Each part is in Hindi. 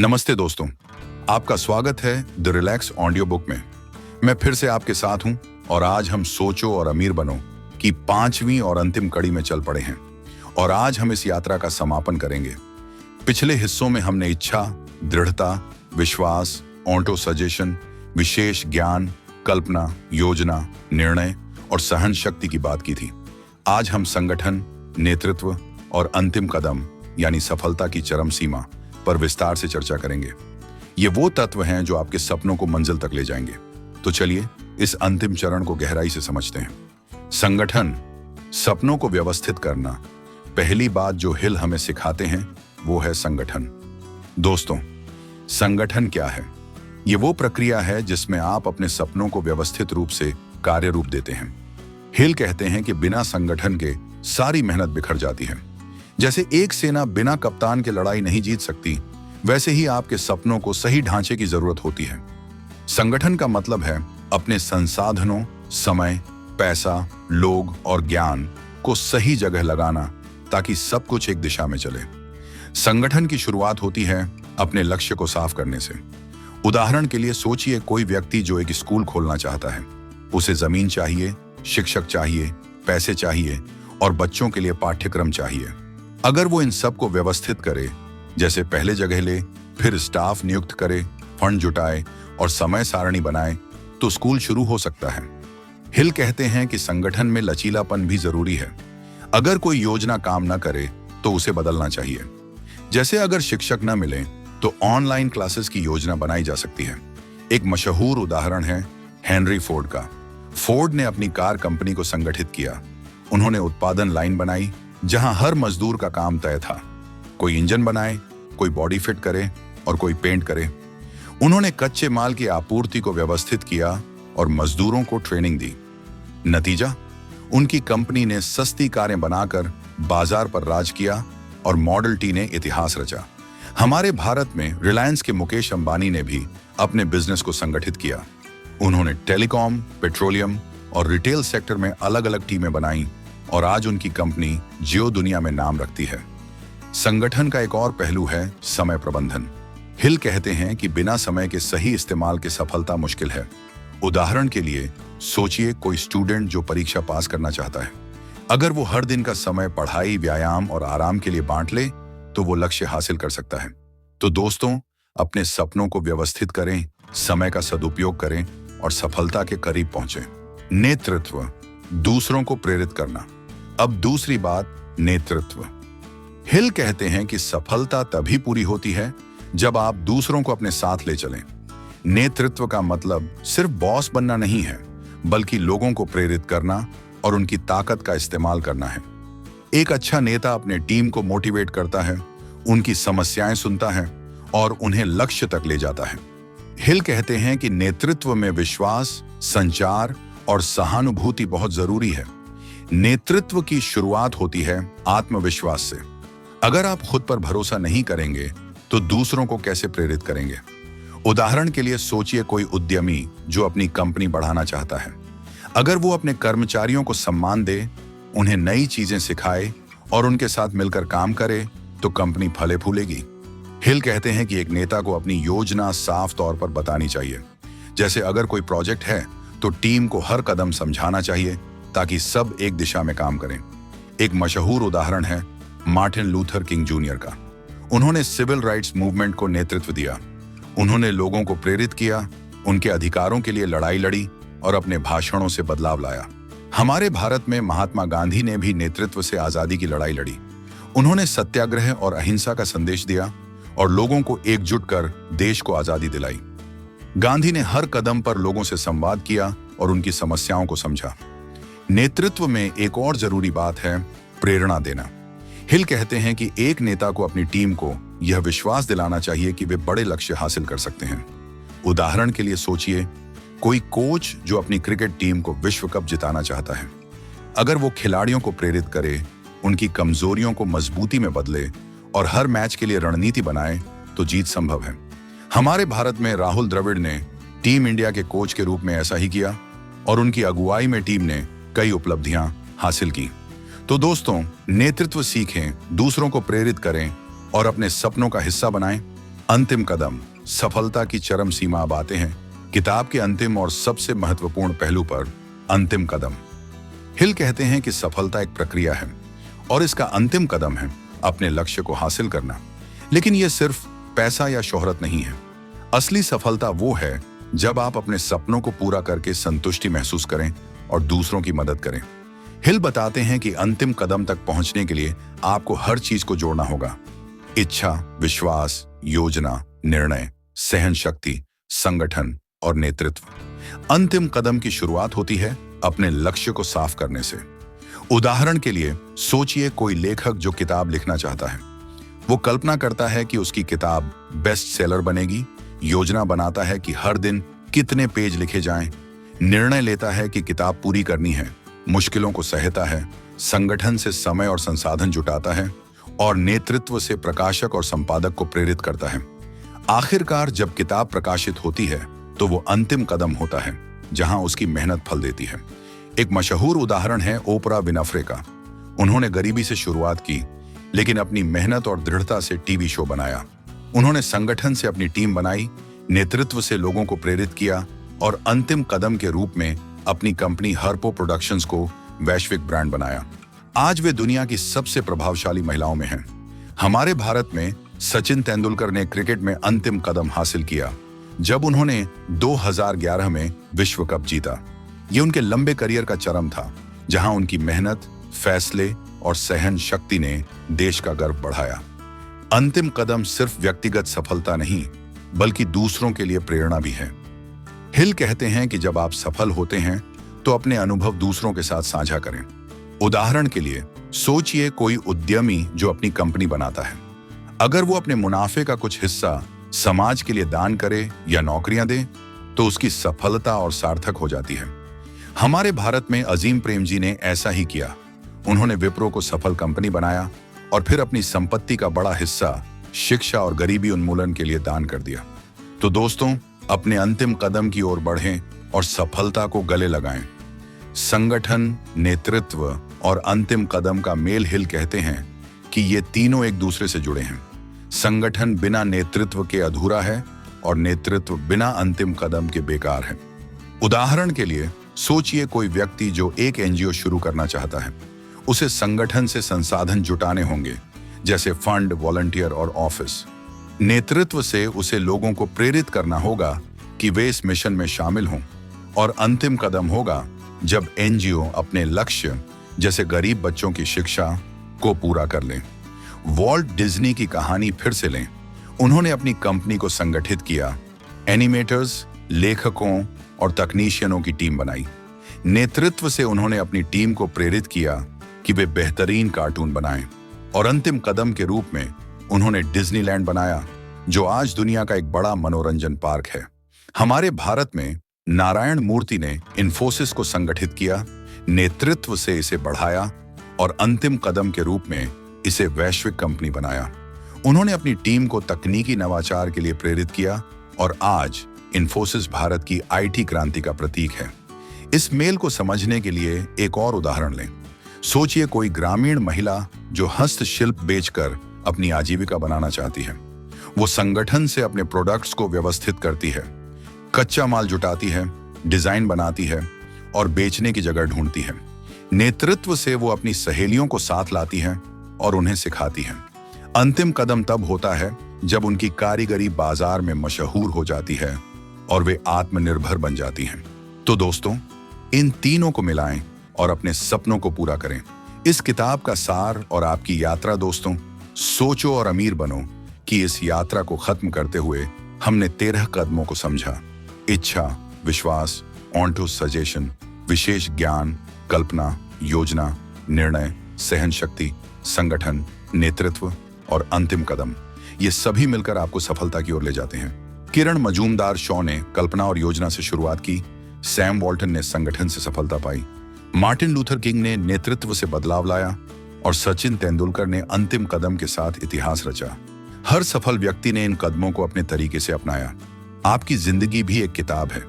नमस्ते दोस्तों, आपका स्वागत है द रिलैक्स ऑडियो बुक में। मैं फिर से आपके साथ हूं और आज हम सोचो और अमीर बनो की 5वीं और अंतिम कड़ी में चल पड़े हैं और आज हम इस यात्रा का समापन करेंगे। पिछले हिस्सों में हमने इच्छा, दृढ़ता, विश्वास, ऑटो सजेशन, विशेष ज्ञान, कल्पना, योजना, निर्णय और सहन शक्ति की बात की थी। आज हम संगठन, नेतृत्व और अंतिम कदम यानी सफलता की चरम सीमा पर विस्तार से चर्चा करेंगे। ये वो तत्व हैं जो आपके सपनों को मंजिल तक ले जाएंगे। तो चलिए इस अंतिम चरण को गहराई से समझते हैं। संगठन, सपनों को व्यवस्थित करना। पहली बात जो हिल हमें सिखाते हैं वो है संगठन। दोस्तों, संगठन क्या है? ये वो प्रक्रिया है जिसमें आप अपने सपनों को व्यवस्थित रूप से कार्य रूप देते हैं। हिल कहते हैं कि बिना संगठन के सारी मेहनत बिखर जाती है। जैसे एक सेना बिना कप्तान के लड़ाई नहीं जीत सकती, वैसे ही आपके सपनों को सही ढांचे की जरूरत होती है। संगठन का मतलब है अपने संसाधनों, समय, पैसा, लोग और ज्ञान को सही जगह लगाना ताकि सब कुछ एक दिशा में चले। संगठन की शुरुआत होती है अपने लक्ष्य को साफ करने से। उदाहरण के लिए सोचिए कोई व्यक्ति जो एक स्कूल खोलना चाहता है। उसे जमीन चाहिए, शिक्षक चाहिए, पैसे चाहिए और बच्चों के लिए पाठ्यक्रम चाहिए। अगर वो इन सब को व्यवस्थित करे, जैसे पहले जगह ले, फिर स्टाफ नियुक्त करे, फंड जुटाए और समय सारणी बनाए, तो स्कूल शुरू हो सकता है। हिल कहते हैं कि संगठन में लचीलापन भी जरूरी है। अगर कोई योजना काम न करे तो उसे बदलना चाहिए। जैसे अगर शिक्षक न मिले तो ऑनलाइन क्लासेस की योजना बनाई जा सकती है। एक मशहूर उदाहरण है हेनरी फोर्ड का। फोर्ड ने अपनी कार कंपनी को संगठित किया। उन्होंने उत्पादन लाइन बनाई जहां हर मजदूर का काम तय था। कोई इंजन बनाए, कोई बॉडी फिट करे और कोई पेंट करे। उन्होंने कच्चे माल की आपूर्ति को व्यवस्थित किया और मजदूरों को ट्रेनिंग दी। नतीजा, उनकी कंपनी ने सस्ती कारें बनाकर बाजार पर राज किया और मॉडल टी ने इतिहास रचा। हमारे भारत में रिलायंस के मुकेश अंबानी ने भी अपने बिजनेस को संगठित किया। उन्होंने टेलीकॉम, पेट्रोलियम और रिटेल सेक्टर में अलग अलग टीमें बनाई और आज उनकी कंपनी जियो दुनिया में नाम रखती है। संगठन का एक और पहलू है समय प्रबंधन। हिल कहते हैं कि बिना समय के सही इस्तेमाल के सफलता मुश्किल है। उदाहरण के लिए सोचिए कोई स्टूडेंट जो परीक्षा पास करना चाहता है। अगर वो हर दिन का समय पढ़ाई, व्यायाम और आराम के लिए बांट ले तो वो लक्ष्य हासिल कर सकता है। तो दोस्तों, अपने सपनों को व्यवस्थित करें, समय का सदुपयोग करें और सफलता के करीब पहुंचे। नेतृत्व, दूसरों को प्रेरित करना। अब दूसरी बात, नेतृत्व। हिल कहते हैं कि सफलता तभी पूरी होती है जब आप दूसरों को अपने साथ ले चलें। नेतृत्व का मतलब सिर्फ बॉस बनना नहीं है, बल्कि लोगों को प्रेरित करना और उनकी ताकत का इस्तेमाल करना है। एक अच्छा नेता अपने टीम को मोटिवेट करता है, उनकी समस्याएं सुनता है और उन्हें लक्ष्य तक ले जाता है। हिल कहते हैं कि नेतृत्व में विश्वास, संचार और सहानुभूति बहुत जरूरी है। नेतृत्व की शुरुआत होती है आत्मविश्वास से। अगर आप खुद पर भरोसा नहीं करेंगे तो दूसरों को कैसे प्रेरित करेंगे? उदाहरण के लिए सोचिए कोई उद्यमी जो अपनी कंपनी बढ़ाना चाहता है। अगर वो अपने कर्मचारियों को सम्मान दे, उन्हें नई चीजें सिखाए और उनके साथ मिलकर काम करे तो कंपनी फले फूलेगी। हिल कहते हैं कि एक नेता को अपनी योजना साफ तौर पर बतानी चाहिए। जैसे अगर कोई प्रोजेक्ट है तो टीम को हर कदम समझाना चाहिए ताकि सब एक दिशा में काम करें। एक मशहूर उदाहरण है मार्टिन लूथर किंग जूनियर का। उन्होंने सिविल राइट्स मूवमेंट को नेतृत्व दिया। उन्होंने लोगों को प्रेरित किया, उनके अधिकारों के लिए लड़ाई लड़ी और अपने भाषणों से बदलाव लाया। हमारे भारत में महात्मा गांधी ने भी नेतृत्व से आजादी की लड़ाई लड़ी। उन्होंने सत्याग्रह और अहिंसा का संदेश दिया और लोगों को एकजुट कर देश को आजादी दिलाई। गांधी ने हर कदम पर लोगों से संवाद किया और उनकी समस्याओं को समझा। नेतृत्व में एक और जरूरी बात है प्रेरणा देना। हिल कहते हैं कि एक नेता को अपनी टीम को यह विश्वास दिलाना चाहिए कि वे बड़े लक्ष्य हासिल कर सकते हैं। उदाहरण के लिए सोचिए कोई कोच जो अपनी क्रिकेट टीम को विश्व कप जिताना चाहता है। अगर वो खिलाड़ियों को प्रेरित करे, उनकी कमजोरियों को मजबूती में बदले और हर मैच के लिए रणनीति बनाए तो जीत संभव है। हमारे भारत में राहुल द्रविड़ ने टीम इंडिया के कोच के रूप में ऐसा ही किया और उनकी अगुवाई में टीम ने कई उपलब्धियां हासिल की। तो दोस्तों, नेतृत्व सीखें, दूसरों को प्रेरित करें और अपने सपनों का हिस्सा बनाएं। अंतिम कदम, सफलता की चरम सीमा। अब आते हैं किताब के अंतिम और सबसे महत्वपूर्ण पहलू पर, अंतिम कदम। हिल कहते हैं कि सफलता एक प्रक्रिया है और इसका अंतिम कदम है अपने लक्ष्य को हासिल करना। लेकिन यह सिर्फ पैसा या शोहरत नहीं है। असली सफलता वो है जब आप अपने सपनों को पूरा करके संतुष्टि महसूस करें और दूसरों की मदद करें। हिल बताते हैं कि अंतिम कदम तक पहुंचने के लिए आपको हर चीज को जोड़ना होगा: इच्छा, विश्वास, योजना, निर्णय, सहन शक्ति, संगठन और नेतृत्व। अंतिम कदम की शुरुआत होती है अपने लक्ष्य को साफ करने से। उदाहरण के लिए सोचिए कोई लेखक जो किताब लिखना चाहता है। वो कल्पना करता है कि उसकी किताब बेस्ट सेलर बनेगी, योजना बनाता है कि हर दिन कितने पेज लिखे जाएं, निर्णय लेता है कि किताब पूरी करनी है, मुश्किलों को सहता है, संगठन से समय और संसाधन जुटाता है और नेतृत्व से प्रकाशक और संपादक को प्रेरित करता है। आखिरकार जब किताब प्रकाशित होती है तो वो अंतिम कदम होता है जहां उसकी मेहनत फल देती है। एक मशहूर उदाहरण है ओपरा विनफ्रे का। उन्होंने गरीबी से शुरुआत की, लेकिन अपनी मेहनत और दृढ़ता से टीवी शो बनाया। उन्होंने संगठन से अपनी टीम बनाई, नेतृत्व से लोगों को प्रेरित किया और अंतिम कदम के रूप में अपनी कंपनी हर्पो प्रोडक्शंस को वैश्विक ब्रांड बनाया। आज वे दुनिया की सबसे प्रभावशाली महिलाओं में हैं। हमारे भारत में सचिन तेंदुलकर ने क्रिकेट में अंतिम कदम हासिल किया जब उन्होंने 2011 में विश्व कप जीता। ये उनके लंबे करियर का चरम था, जहां उनकी मेहनत, फैसले और सहन शक्ति ने देश का गर्व बढ़ाया। अंतिम कदम सिर्फ व्यक्तिगत सफलता नहीं, बल्कि दूसरों के लिए प्रेरणा भी है। हिल कहते हैं कि जब आप सफल होते हैं तो अपने अनुभव दूसरों के साथ साझा करें। उदाहरण के लिए सोचिए कोई उद्यमी जो अपनी कंपनी बनाता है। अगर वो अपने मुनाफे का कुछ हिस्सा समाज के लिए दान करे या नौकरियां दे तो उसकी सफलता और सार्थक हो जाती है। हमारे भारत में अजीम प्रेम जी ने ऐसा ही किया। उन्होंने विप्रो को सफल कंपनी बनाया और फिर अपनी संपत्ति का बड़ा हिस्सा शिक्षा और गरीबी उन्मूलन के लिए दान कर दिया। तो दोस्तों, अपने अंतिम कदम की ओर बढ़ें और सफलता को गले लगाएं। संगठन, नेतृत्व और अंतिम कदम का मेल। हिल कहते हैं कि ये तीनों एक दूसरे से जुड़े हैं। संगठन बिना नेतृत्व के अधूरा है और नेतृत्व बिना अंतिम कदम के बेकार है। उदाहरण के लिए सोचिए कोई व्यक्ति जो एक एनजीओ शुरू करना चाहता है। उसे संगठन से संसाधन जुटाने होंगे, जैसे फंड, वॉलंटियर और ऑफिस। नेतृत्व से उसे लोगों को प्रेरित करना होगा कि वे इस मिशन में शामिल हों। और अंतिम कदम होगा जब एनजीओ अपने लक्ष्य, जैसे गरीब बच्चों की शिक्षा, को पूरा कर लें। वॉल्ट डिज्नी की कहानी फिर से लें। उन्होंने अपनी कंपनी को संगठित किया, एनिमेटर्स, लेखकों और तकनीशियनों की टीम बनाई। नेतृत्व से उन्होंने अपनी टीम को प्रेरित किया कि वे बेहतरीन कार्टून बनाएं और अंतिम कदम के रूप में उन्होंने डिज्नीलैंड बनाया, जो आज दुनिया का एक बड़ा मनोरंजन पार्क है। हमारे भारत में नारायण मूर्ति ने इन्फोसिस को संगठित किया, नेतृत्व से इसे बढ़ाया और अंतिम कदम के रूप में इसे वैश्विक कंपनी बनाया। उन्होंने अपनी टीम को तकनीकी नवाचार के लिए प्रेरित किया और आज इन्फोसिस भारत की आईटी क्रांति का प्रतीक है। इस मेल को समझने के लिए एक और उदाहरण लें। सोचिए कोई ग्रामीण महिला जो हस्तशिल्प बेचकर अपनी आजीविका बनाना चाहती है। वो संगठन से अपने प्रोडक्ट्स को व्यवस्थित करती है, कच्चा माल जुटाती है, डिजाइन बनाती है और बेचने की जगह ढूंढती है। नेतृत्व से वो अपनी सहेलियों को साथ लाती है और उन्हें सिखाती है। अंतिम कदम तब होता है जब उनकी कारीगरी बाजार में मशहूर हो जाती है और वे आत्मनिर्भर बन जाती हैं। तो दोस्तों, इन तीनों को मिलाएं और अपने सपनों को पूरा करें। इस किताब का सार और आपकी यात्रा दोस्तों, सोचो और अमीर बनो कि इस यात्रा को खत्म करते हुए हमने 13 कदमों को समझा। इच्छा, विश्वास, ऑन टू सजेशन, विशेष ज्ञान, कल्पना, योजना, निर्णय, सहन शक्ति, संगठन, नेतृत्व और अंतिम कदम। ये सभी मिलकर आपको सफलता की ओर ले जाते हैं। किरण मजूमदार शॉ ने कल्पना और योजना से शुरुआत की, सैम वॉल्टन ने संगठन से सफलता पाई, मार्टिन लूथर किंग ने नेतृत्व से बदलाव लाया और सचिन तेंदुलकर ने अंतिम कदम के साथ इतिहास रचा। हर सफल व्यक्ति ने इन कदमों को अपने तरीके से अपनाया। आपकी जिंदगी भी एक किताब है।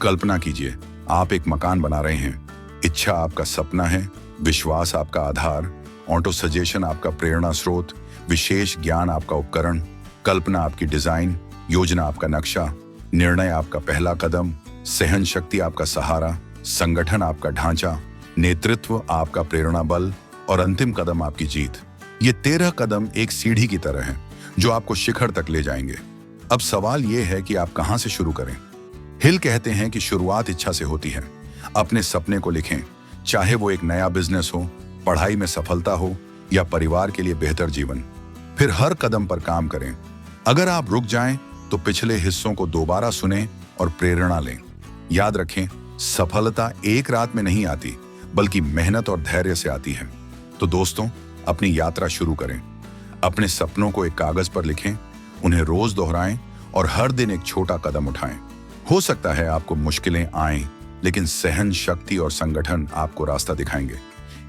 कल्पना कीजिए, आप एक मकान बना रहे हैं। इच्छा आपका सपना है, विश्वास आपका आधार, ऑटो सजेशन आपका प्रेरणा स्रोत, विशेष ज्ञान आपका उपकरण, कल्पना आपकी डिजाइन, योजना आपका नक्शा, निर्णय आपका पहला कदम, सहन शक्ति आपका सहारा, संगठन आपका ढांचा, नेतृत्व आपका प्रेरणा बल और अंतिम कदम आपकी जीत। ये 13 कदम एक सीढ़ी की तरह हैं जो आपको शिखर तक ले जाएंगे। अब सवाल यह है कि आप कहां से शुरू करें। हिल कहते हैं कि शुरुआत इच्छा से होती है। अपने सपने को लिखें, चाहे वो एक नया बिजनेस हो, पढ़ाई में सफलता हो या परिवार के लिए बेहतर जीवन। फिर हर कदम पर काम करें। अगर आप रुक जाएं तो पिछले हिस्सों को दोबारा सुनें और प्रेरणा लें। याद रखें, सफलता एक रात में नहीं आती, बल्कि मेहनत और धैर्य से आती है। तो दोस्तों, अपनी यात्रा शुरू करें। अपने सपनों को एक कागज पर लिखें, उन्हें रोज दोहराएं और हर दिन एक छोटा कदम उठाएं। हो सकता है आपको मुश्किलें आएं, लेकिन सहन शक्ति और संगठन आपको रास्ता दिखाएंगे।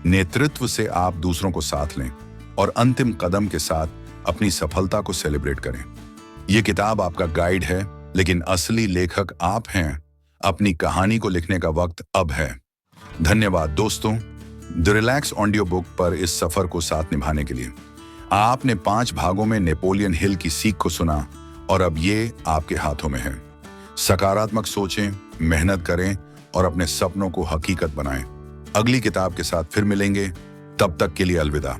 नेतृत्व से आप दूसरों को साथ लें और अंतिम कदम के साथ अपनी सफलता को सेलिब्रेट करें। यह किताब आपका गाइड है, लेकिन असली लेखक आप हैं। अपनी कहानी को लिखने का वक्त अब है। धन्यवाद दोस्तों, द रिलैक्स ऑडियो बुक पर इस सफर को साथ निभाने के लिए। आपने 5 भागों में नेपोलियन हिल की सीख को सुना और अब ये आपके हाथों में है। सकारात्मक सोचें, मेहनत करें और अपने सपनों को हकीकत बनाएं। अगली किताब के साथ फिर मिलेंगे, तब तक के लिए अलविदा।